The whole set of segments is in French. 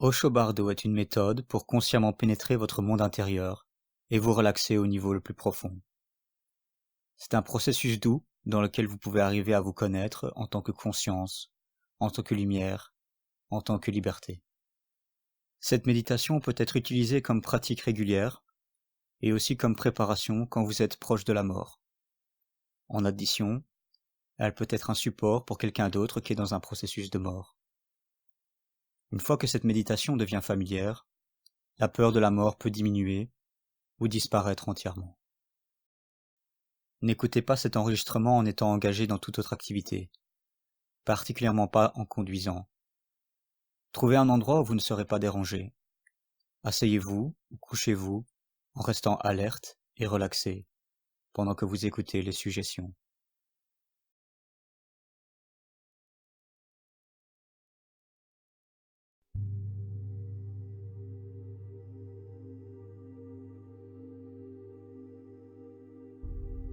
Osho Bardo est une méthode pour consciemment pénétrer votre monde intérieur et vous relaxer au niveau le plus profond. C'est un processus doux dans lequel vous pouvez arriver à vous connaître en tant que conscience, en tant que lumière, en tant que liberté. Cette méditation peut être utilisée comme pratique régulière et aussi comme préparation quand vous êtes proche de la mort. En addition, elle peut être un support pour quelqu'un d'autre qui est dans un processus de mort. Une fois que cette méditation devient familière, la peur de la mort peut diminuer ou disparaître entièrement. N'écoutez pas cet enregistrement en étant engagé dans toute autre activité, particulièrement pas en conduisant. Trouvez un endroit où vous ne serez pas dérangé. Asseyez-vous ou couchez-vous en restant alerte et relaxé pendant que vous écoutez les suggestions.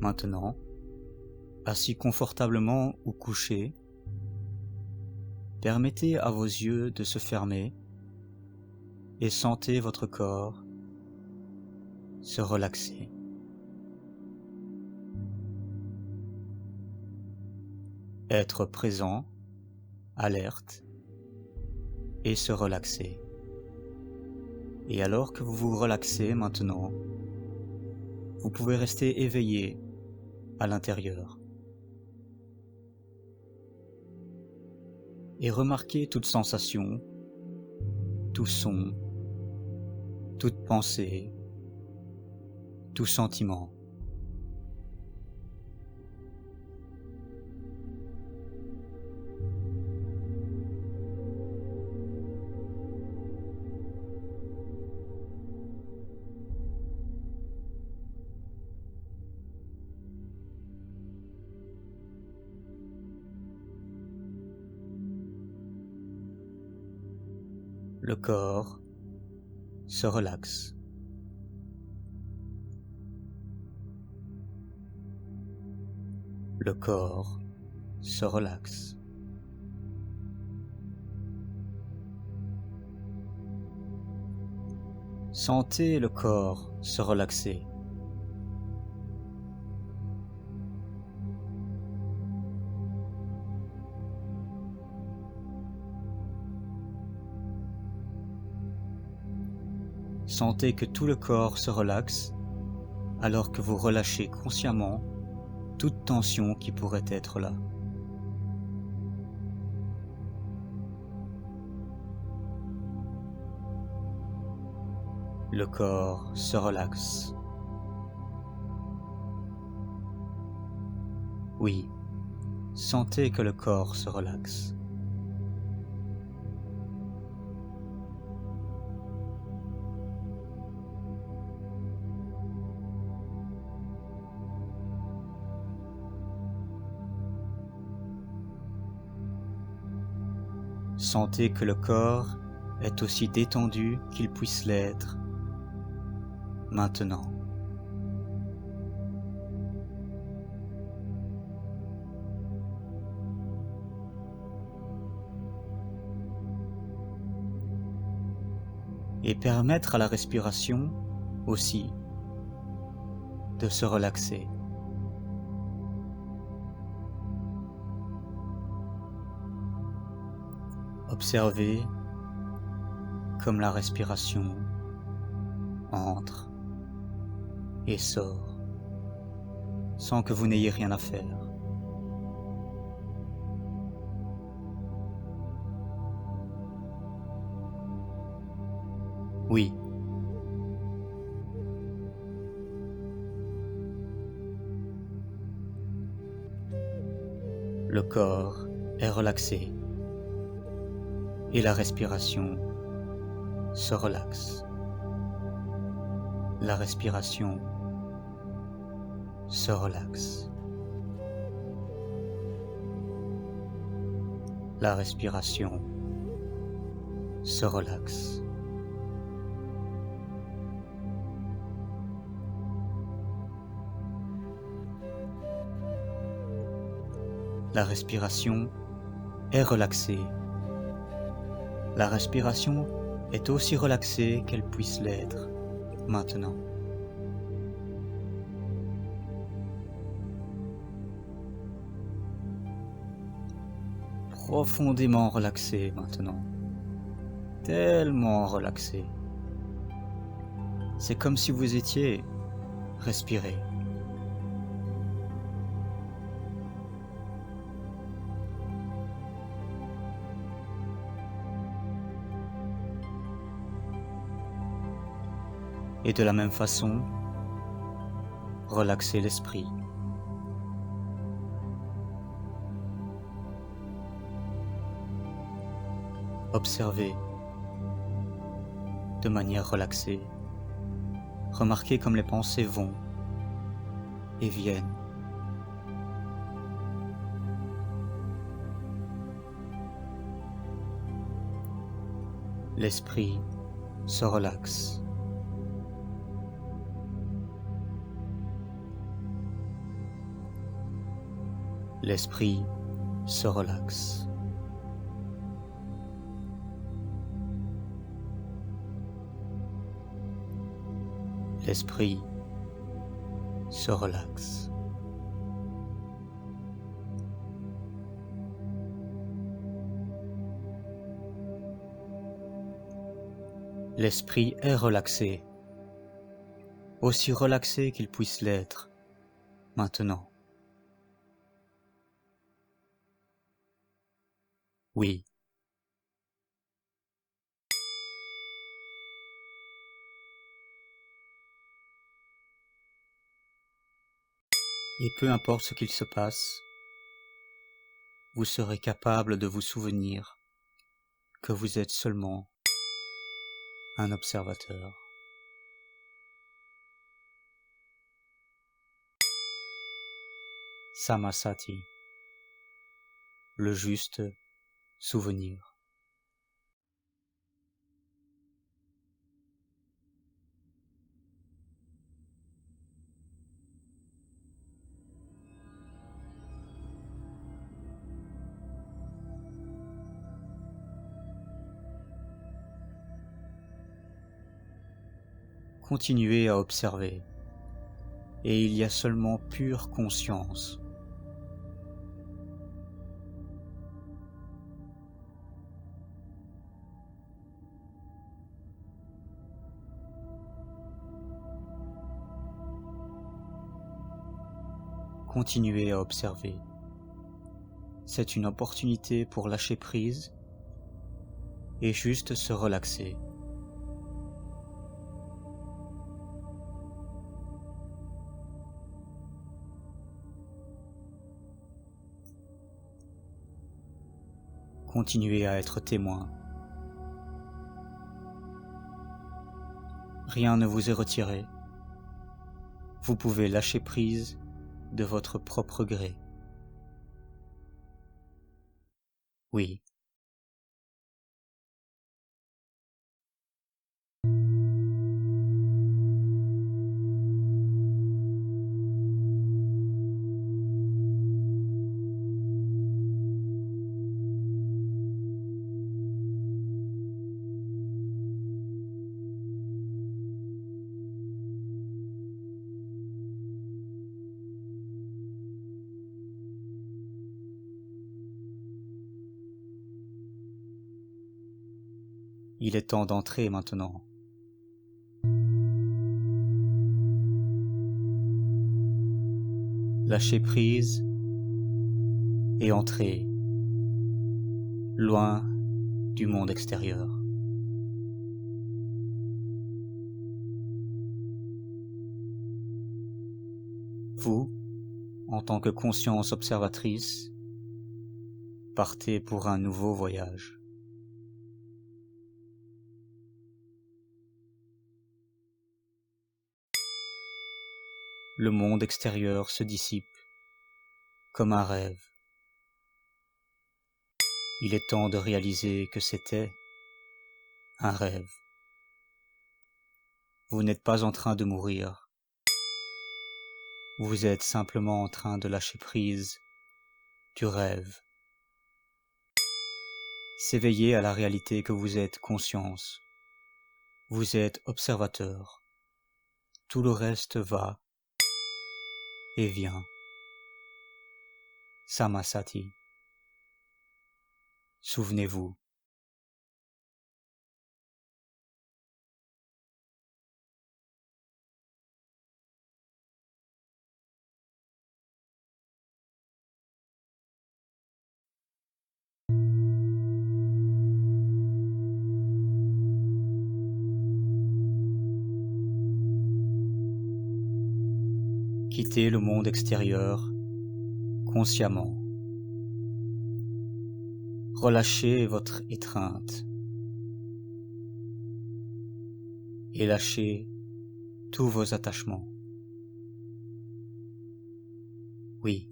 Maintenant, assis confortablement ou couché, permettez à vos yeux de se fermer et sentez votre corps se relaxer. Être présent, alerte et se relaxer. Et alors que vous vous relaxez maintenant, vous pouvez rester éveillé à l'intérieur. Et remarquez toute sensation, tout son, toute pensée, tout sentiment. Le corps se relaxe. Le corps se relaxe. Sentez le corps se relaxer. Sentez que tout le corps se relaxe alors que vous relâchez consciemment toute tension qui pourrait être là. Le corps se relaxe. Oui, sentez que le corps se relaxe. Sentez que le corps est aussi détendu qu'il puisse l'être maintenant. Et permettre à la respiration aussi de se relaxer. Observez comme la respiration entre et sort sans que vous n'ayez rien à faire. Oui. Le corps est relaxé et la respiration se relaxe. La respiration se relaxe. La respiration se relaxe. La respiration est relaxée. La respiration est aussi relaxée qu'elle puisse l'être maintenant. Profondément relaxée maintenant. Tellement relaxée. C'est comme si vous étiez respiré. Et de la même façon, relaxez l'esprit. Observez de manière relaxée. Remarquez comme les pensées vont et viennent. L'esprit se relaxe. L'esprit se relaxe. L'esprit se relaxe. L'esprit est relaxé, aussi relaxé qu'il puisse l'être maintenant. Oui. Et peu importe ce qu'il se passe, vous serez capable de vous souvenir que vous êtes seulement un observateur. Samasati, le juste souvenir. Continuez à observer, et il y a seulement pure conscience. Continuez à observer. C'est une opportunité pour lâcher prise et juste se relaxer. Continuez à être témoin. Rien ne vous est retiré. Vous pouvez lâcher prise de votre propre gré. Oui. Il est temps d'entrer maintenant. Lâchez prise et entrez loin du monde extérieur. Vous, en tant que conscience observatrice, partez pour un nouveau voyage. Le monde extérieur se dissipe comme un rêve. Il est temps de réaliser que c'était un rêve. Vous n'êtes pas en train de mourir. Vous êtes simplement en train de lâcher prise du rêve. S'éveiller à la réalité que vous êtes conscience. Vous êtes observateur. Tout le reste va et vient. Samasati. Souvenez-vous. Quittez le monde extérieur consciemment. Relâchez votre étreinte et lâchez tous vos attachements. Oui.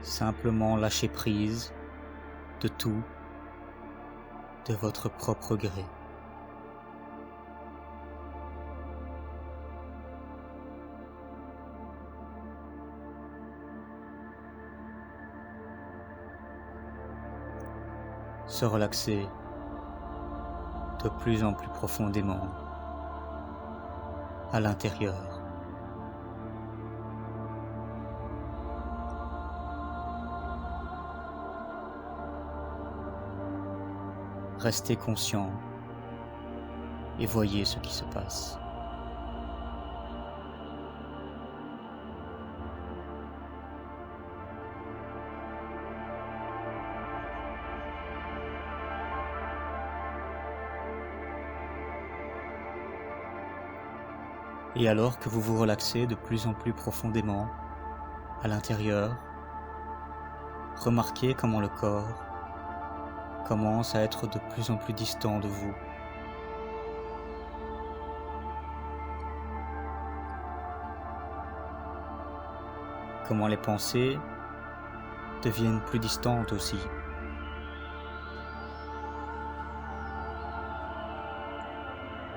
Simplement lâchez prise de tout, de votre propre gré. Se relaxer de plus en plus profondément à l'intérieur. Restez conscient et voyez ce qui se passe. Et alors que vous vous relaxez de plus en plus profondément à l'intérieur, remarquez comment le corps commence à être de plus en plus distant de vous. Comment les pensées deviennent plus distantes aussi.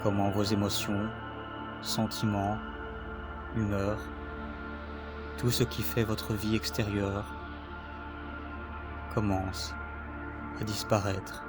Comment vos émotions, sentiments, humeurs, tout ce qui fait votre vie extérieure commence à disparaître.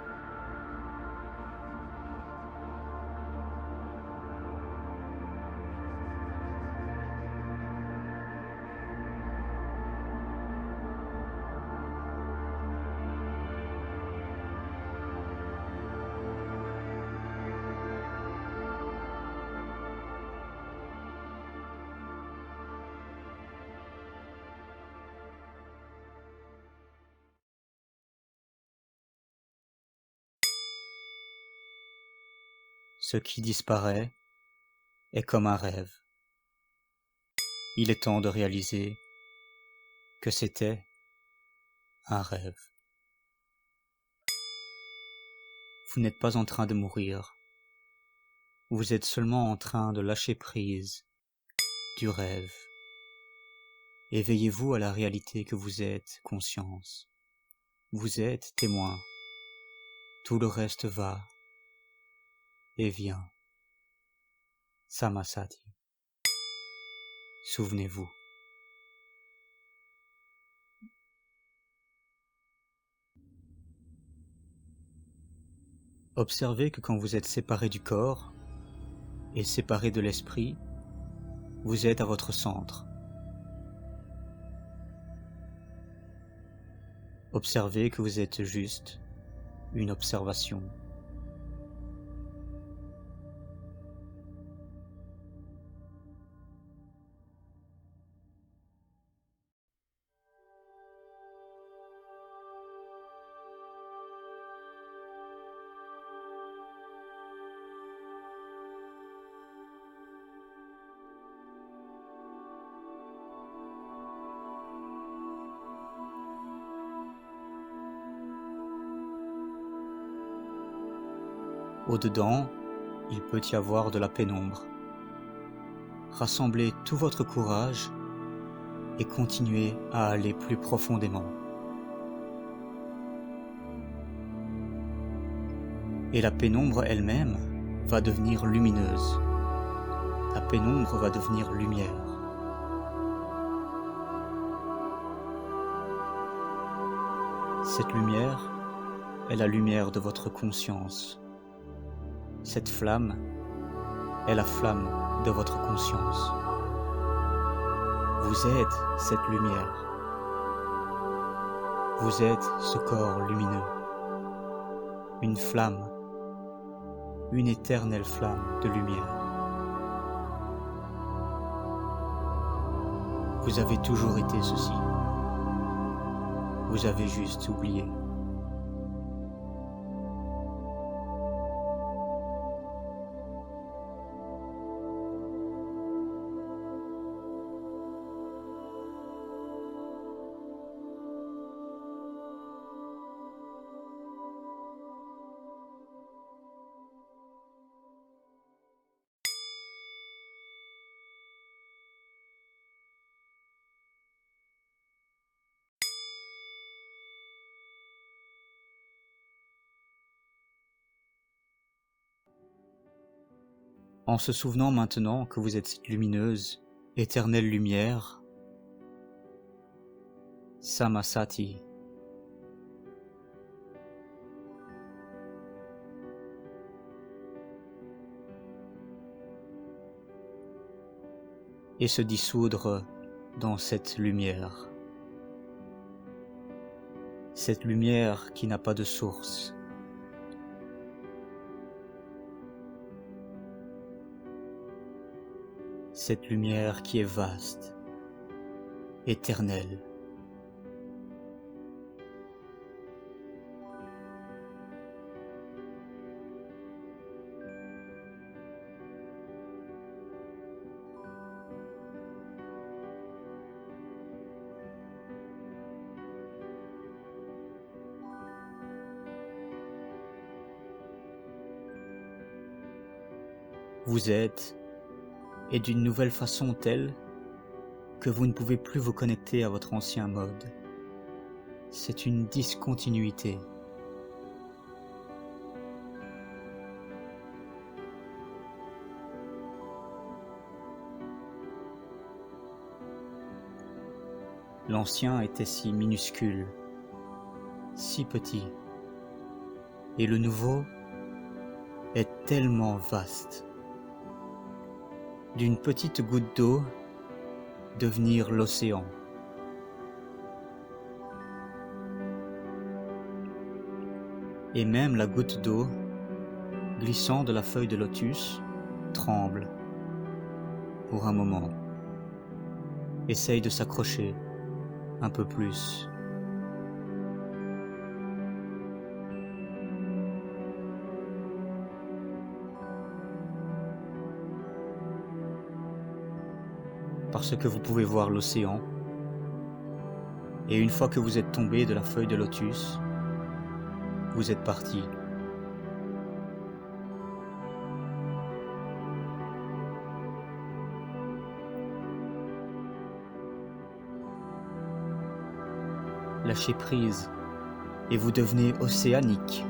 Ce qui disparaît est comme un rêve. Il est temps de réaliser que c'était un rêve. Vous n'êtes pas en train de mourir. Vous êtes seulement en train de lâcher prise du rêve. Éveillez-vous à la réalité que vous êtes conscience. Vous êtes témoin. Tout le reste va et vient. Samasati. Souvenez-vous. Observez que quand vous êtes séparé du corps et séparé de l'esprit, vous êtes à votre centre. Observez que vous êtes juste une observation. Au-dedans, il peut y avoir de la pénombre. rassemblez tout votre courage et continuez à aller plus profondément. Et la pénombre elle-même va devenir lumineuse. La pénombre va devenir lumière. Cette lumière est la lumière de votre conscience. Cette flamme est la flamme de votre conscience. Vous êtes cette lumière. Vous êtes ce corps lumineux. Une flamme, une éternelle flamme de lumière. Vous avez toujours été ceci. Vous avez juste oublié. En se souvenant maintenant que vous êtes cette lumineuse, éternelle lumière, Samasati. Et se dissoudre dans cette lumière. Cette lumière qui n'a pas de source. Cette lumière qui est vaste, éternelle. Vous êtes, et d'une nouvelle façon telle que vous ne pouvez plus vous connecter à votre ancien mode. C'est une discontinuité. L'ancien était si minuscule, si petit, et le nouveau est tellement vaste. D'une petite goutte d'eau devenir l'océan. Et même la goutte d'eau, glissant de la feuille de lotus, tremble pour un moment. Essaye de s'accrocher un peu plus. Parce que vous pouvez voir l'océan, et une fois que vous êtes tombé de la feuille de lotus, vous êtes parti. Lâchez prise, et vous devenez océanique.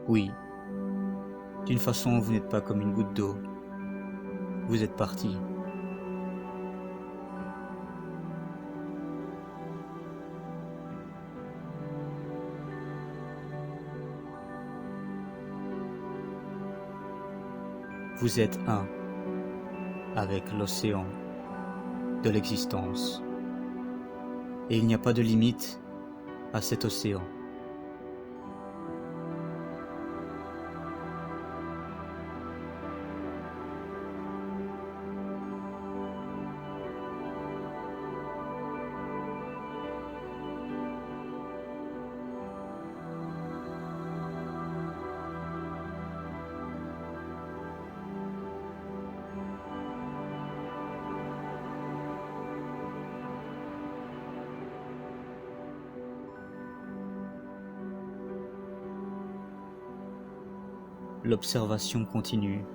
Oui, d'une façon, vous n'êtes pas comme une goutte d'eau. Vous êtes parti. Vous êtes un avec l'océan de l'existence. Et il n'y a pas de limite à cet océan. L'observation continue.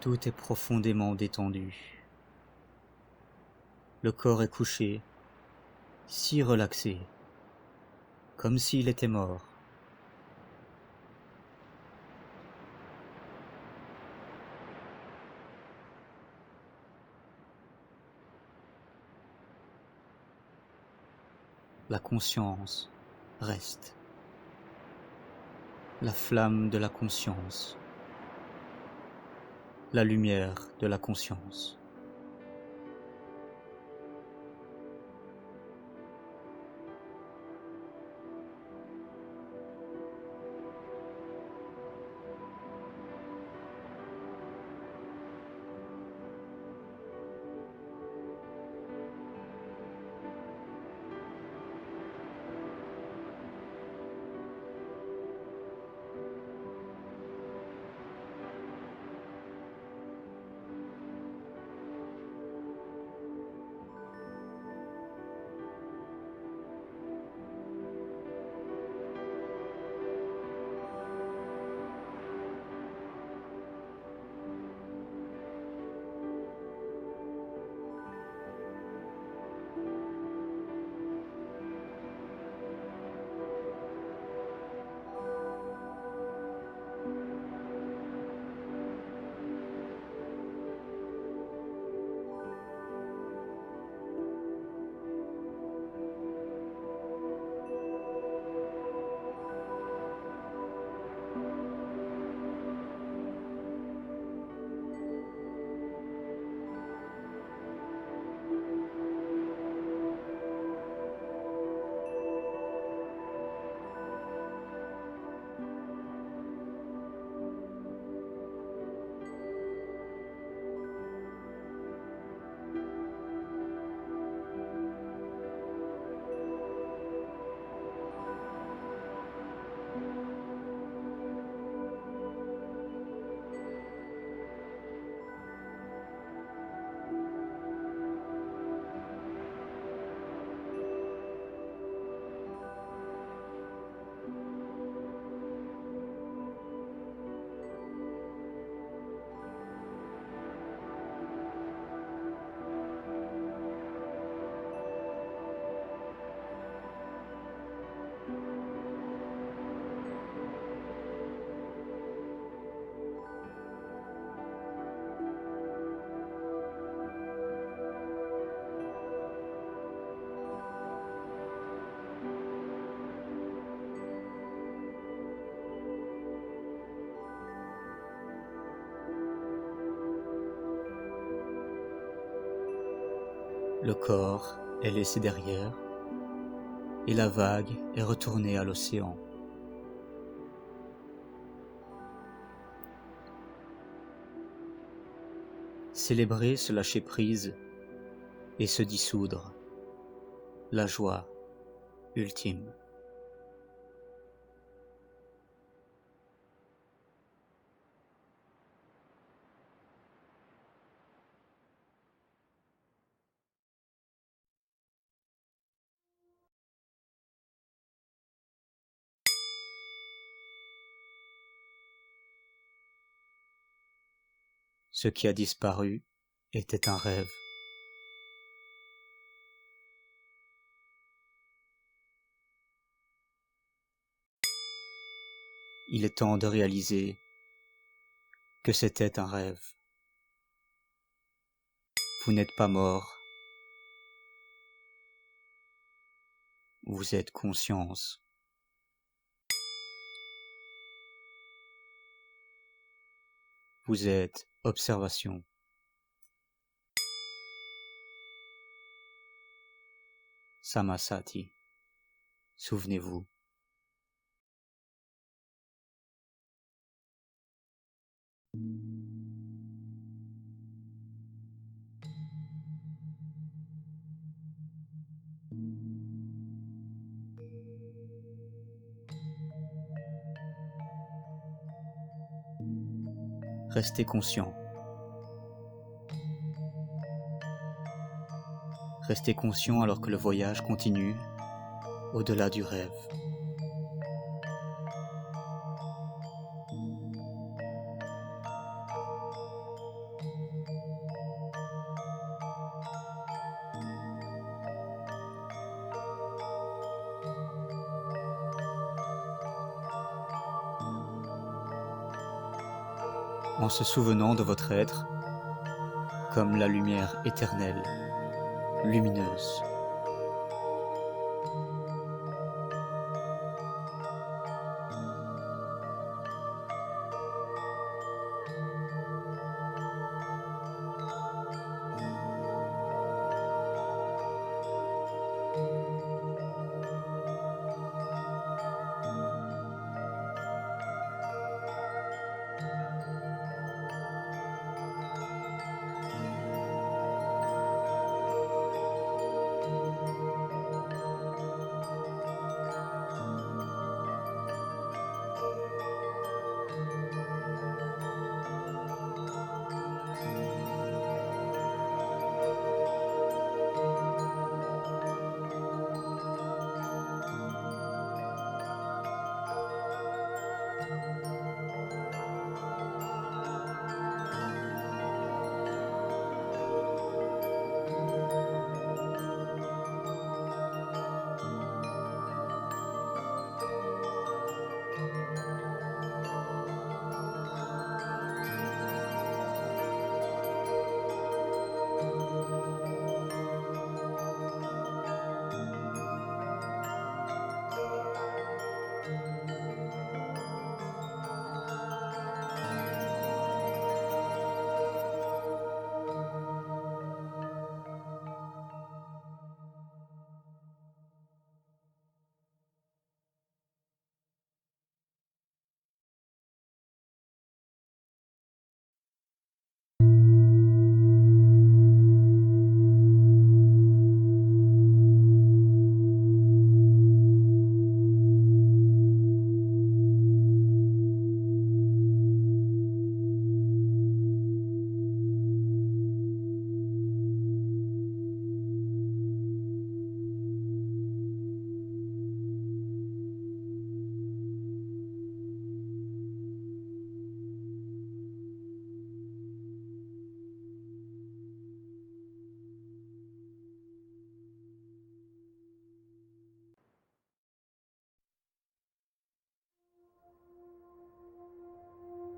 Tout est profondément détendu. Le corps est couché, si relaxé, comme s'il était mort. La conscience reste. La flamme de la conscience. La lumière de la conscience. Le corps est laissé derrière et la vague est retournée à l'océan. Célébrer ce lâcher-prise et se dissoudre, la joie ultime. Ce qui a disparu était un rêve. Il est temps de réaliser que c'était un rêve. Vous n'êtes pas mort. Vous êtes conscience. Vous êtes observation. Samasati. Souvenez-vous. Restez conscient. Restez conscient alors que le voyage continue au-delà du rêve. En se souvenant de votre être comme la lumière éternelle, lumineuse.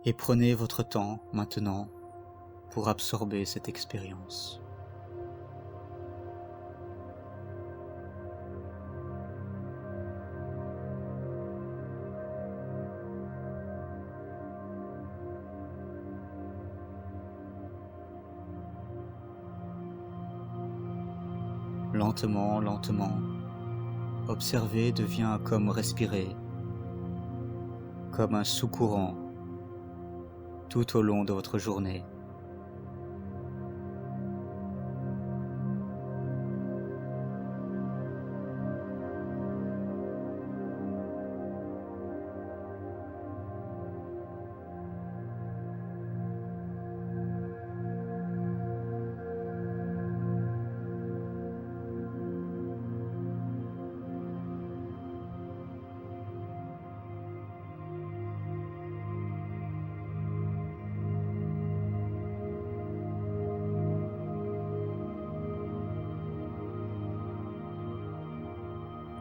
Et prenez votre temps maintenant pour absorber cette expérience. Lentement, lentement, observer devient comme respirer, comme un sous-courant tout au long de votre journée.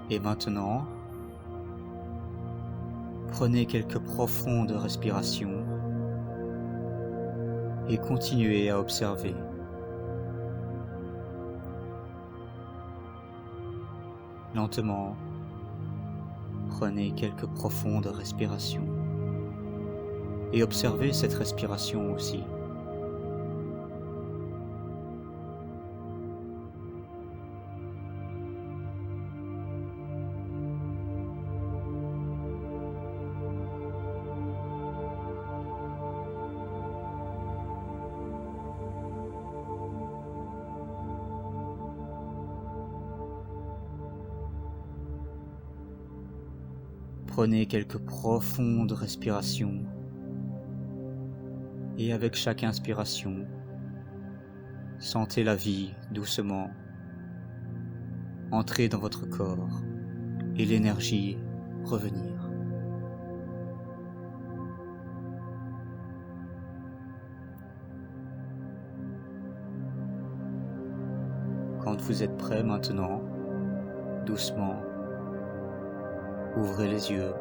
Et maintenant, prenez quelques profondes respirations et continuez à observer. Lentement, prenez quelques profondes respirations et observez cette respiration aussi. Prenez quelques profondes respirations et avec chaque inspiration, sentez la vie doucement entrer dans votre corps et l'énergie revenir. Quand vous êtes prêt maintenant, doucement, ouvrez les yeux.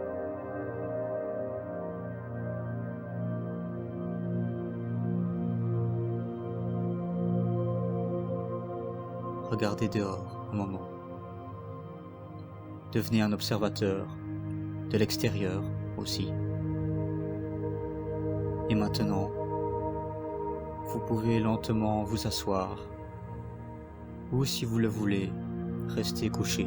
Regardez dehors un moment. Devenez un observateur de l'extérieur aussi. Et maintenant, vous pouvez lentement vous asseoir ou si vous le voulez, rester couché.